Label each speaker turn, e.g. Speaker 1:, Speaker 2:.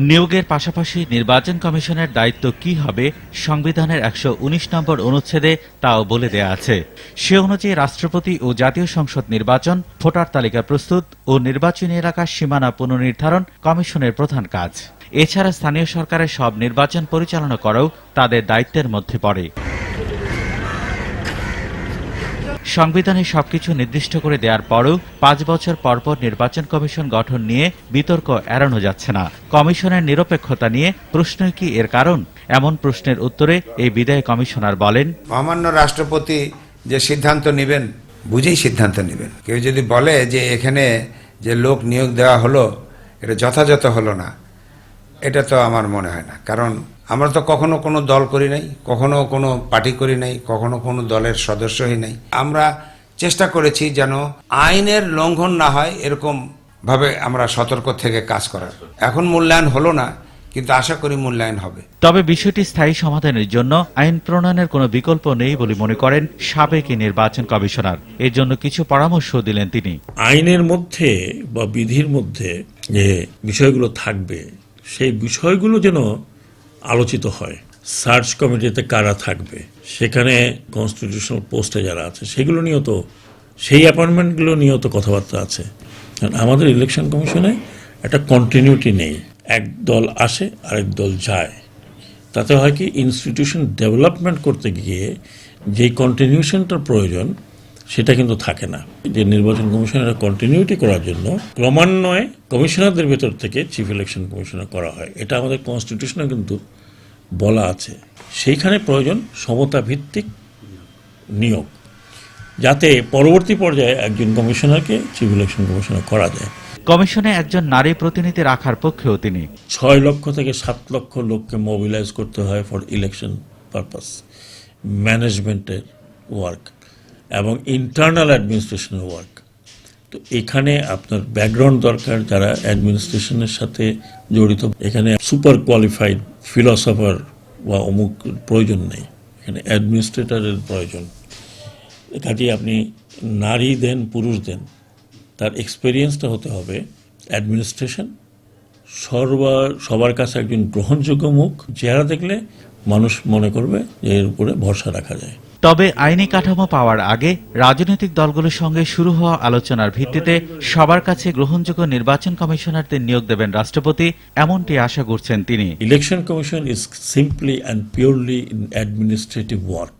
Speaker 1: নিয়োগের পাশাপাশি নির্বাচন কমিশনের দায়িত্ব কি হবে সংবিধানের ১১৯ নম্বর অনুচ্ছেদে তাও বলে দেয়া আছে। সে অনুযায়ী রাষ্ট্রপতি ও জাতীয় সংসদ নির্বাচন, ভোটার তালিকা প্রস্তুত ও নির্বাচনী এলাকার সীমানা পুনর্নির্ধারণ কমিশনের প্রধান কাজ। এছাড়া স্থানীয় সরকারের সব নির্বাচন পরিচালনা করাও তাদের দায়িত্বের মধ্যে পড়ে। সংবিধানে সবকিছু নির্দিষ্ট করে দেওয়ার পরও ৫ বছর পরপর নির্বাচন কমিশন গঠন নিয়ে বিতর্ক এড়ানো যাচ্ছে না। কমিশনের নিরপেক্ষতা নিয়ে প্রশ্নই কি এর কারণ? এমন প্রশ্নের উত্তরে এই বিদায়ী কমিশনার বলেন,
Speaker 2: মহামান্য রাষ্ট্রপতি যে সিদ্ধান্ত নেবেন বুঝেই সিদ্ধান্ত নেবেন। কেউ যদি বলে যে এখানে যে লোক নিয়োগ দেওয়া হলো এটা যথাযথ হলো না, এটা তো আমার মনে হয় না। কারণ আমরা তো কখনো কোনো দল করি নাই, কখনো কোনো পার্টি করি নাই, কখনো কোনো দলের সদস্য হই নাই। আমরা চেষ্টা করেছি যেন আইনের লঙ্ঘন না হয় এরকম ভাবে আমরা সতর্ক থেকে কাজ করার। এখন মূল্যায়ন হলো না, কিন্তু আশা করি মূল্যায়ন হবে।
Speaker 1: তবে বিষয়টি স্থায়ী সমাধানের জন্য আইন প্রণয়নের কোনো বিকল্প নেই বলে মনে করেন সাবেক নির্বাচন কমিশনার। এর জন্য কিছু পরামর্শ দিলেন তিনি।
Speaker 3: আইনের মধ্যে বা বিধির মধ্যে যে বিষয়গুলো থাকবে সেই বিষয়গুলো যেন আলোচিত হয়। সার্চ কমিটিতে কারা থাকবে, সেখানে কনস্টিটিউশনাল পোস্টে যারা আছে সেগুলো নিয়েও তো, সেই অ্যাপয়েন্টমেন্টগুলো নিয়েও তো কথাবার্তা আছে। কারণ আমাদের ইলেকশন কমিশনে একটা কন্টিনিউটি নেই, এক দল আসে আরেক দল যায়। তাতে হয় কি, ইনস্টিটিউশন ডেভেলপমেন্ট করতে গিয়ে যেই কন্টিনিউশনটার প্রয়োজন সেটা কিন্তু থাকে না। যে নির্বাচন কমিশনের কন্টিনিউটি করার জন্য ক্রমান্বয়ে কমিশনারদের ভেতর থেকে চিফ ইলেকশন কমিশনার করা হয়, এটা আমাদের কনস্টিটিউশনে কিন্তু বলা আছে। সেইখানে প্রয়োজন সমতা ভিত্তিক নিয়োগ, যাতে পরবর্তী পর্যায়ে একজন কমিশনারকে চিফ ইলেকশন কমিশনার করা যায়।
Speaker 1: কমিশনে একজন নারী প্রতিনিধি রাখার পক্ষেও তিনি।
Speaker 3: ৬ লক্ষ থেকে ৭ লক্ষ লোককে মোবিলাইজ করতে হয় ফর ইলেকশন পারপাস, ম্যানেজমেন্টের ওয়ার্ক এবং ইন্টারনাল অ্যাডমিনিস্ট্রেশনের ওয়ার্ক। তো এখানে আপনার ব্যাকগ্রাউন্ড দরকার, যারা অ্যাডমিনিস্ট্রেশনের সাথে জড়িত। এখানে সুপার কোয়ালিফাইড ফিলসফার বা অমুক প্রয়োজন নেই, এখানে অ্যাডমিনিস্ট্রেটরের প্রয়োজন। কাজেই আপনি নারী দেন পুরুষ দেন, তার এক্সপেরিয়েন্সটা হতে হবে অ্যাডমিনিস্ট্রেশন, সবার কাছে একজন গ্রহণযোগ্য মুখ, চেহারা দেখলে মানুষ মনে করবে যে এর উপরে ভরসা রাখা যায়।
Speaker 1: তবে আইনি কাঠামো পাওয়ার আগে রাজনৈতিক দলগুলোর সঙ্গে শুরু হওয়া আলোচনার ভিত্তিতে সবার কাছে গ্রহণযোগ্য নির্বাচন কমিশনারদের নিয়োগ দেবেন রাষ্ট্রপতি, এমনটি আশা করছেন তিনি।
Speaker 3: Election commission is simply and purely in administrative work.